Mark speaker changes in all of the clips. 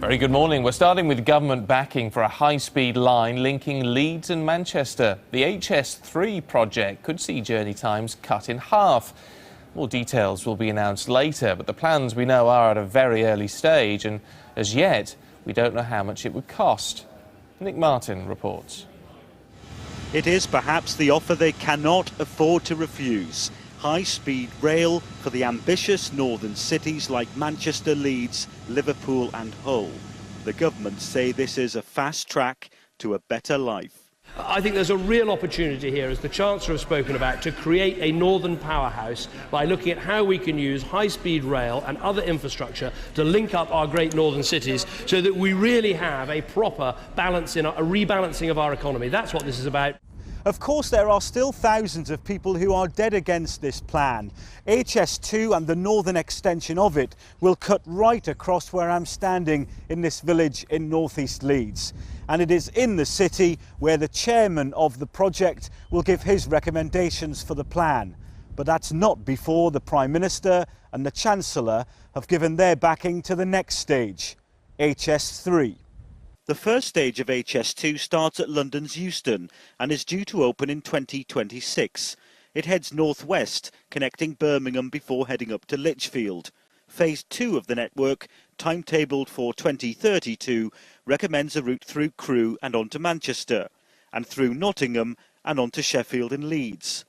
Speaker 1: Very good morning. We're starting with government backing for a high-speed line linking Leeds and Manchester. The HS2 project could see journey times cut in half. More details will be announced later, but the plans we know are at a very early stage, and as yet, we don't know how much it would cost. Nick Martin reports.
Speaker 2: It is perhaps the offer they cannot afford to refuse. High-speed rail for the ambitious northern cities like Manchester, Leeds, Liverpool and Hull. The government say this is a fast track to a better life.
Speaker 3: I think there's a real opportunity here, as the Chancellor has spoken about, to create a northern powerhouse by looking at how we can use high-speed rail and other infrastructure to link up our great northern cities so that we really have a proper balance a rebalancing of our economy. That's what this is about.
Speaker 2: Of course, there are still thousands of people who are dead against this plan. HS2 and the northern extension of it will cut right across where I'm standing in this village in northeast Leeds. And it is in the city where the chairman of the project will give his recommendations for the plan. But that's not before the Prime Minister and the Chancellor have given their backing to the next stage, HS3. The first stage of HS2 starts at London's Euston and is due to open in 2026. It heads northwest, connecting Birmingham before heading up to Lichfield. Phase 2 of the network, timetabled for 2032, recommends a route through Crewe and onto Manchester, and through Nottingham and onto Sheffield and Leeds.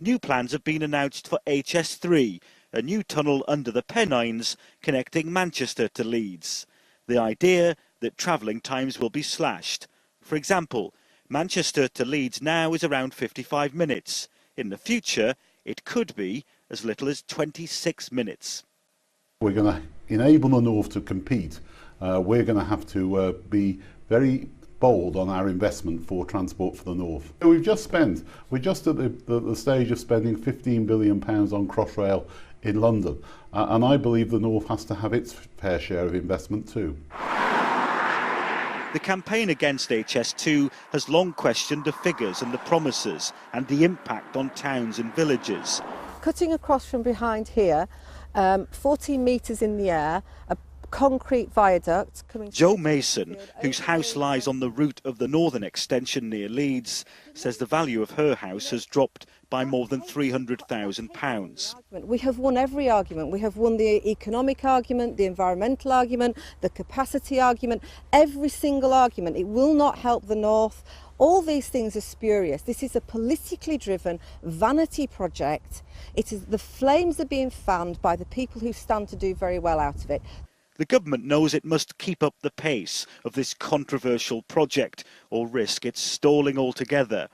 Speaker 2: New plans have been announced for HS3, a new tunnel under the Pennines connecting Manchester to Leeds. The idea that travelling times will be slashed. For example, Manchester to Leeds now is around 55 minutes. In the future, it could be as little as 26 minutes.
Speaker 4: We're going to enable the North to compete. We're going to have to be very bold on our investment for transport for the North. We're just at the stage of spending £15 billion on Crossrail in London. And I believe the North has to have its fair share of investment too.
Speaker 2: The campaign against HS2 has long questioned the figures and the promises and the impact on towns and villages.
Speaker 5: Cutting across from behind here, 14 metres in the air, a concrete viaduct coming...
Speaker 2: Joe Mason, whose house lies on the route of the northern extension near Leeds, says the value of her house has dropped by more than £300,000.
Speaker 5: We have won every argument. We have won the economic argument, the environmental argument, the capacity argument, every single argument. It will not help the North. All these things are spurious. This is a politically driven vanity project. The flames are being fanned by the people who stand to do very well out of it.
Speaker 2: The government knows it must keep up the pace of this controversial project or risk its stalling altogether.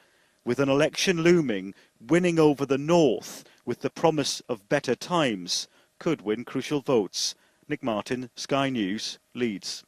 Speaker 2: With an election looming, winning over the North with the promise of better times could win crucial votes. Nick Martin, Sky News, Leeds.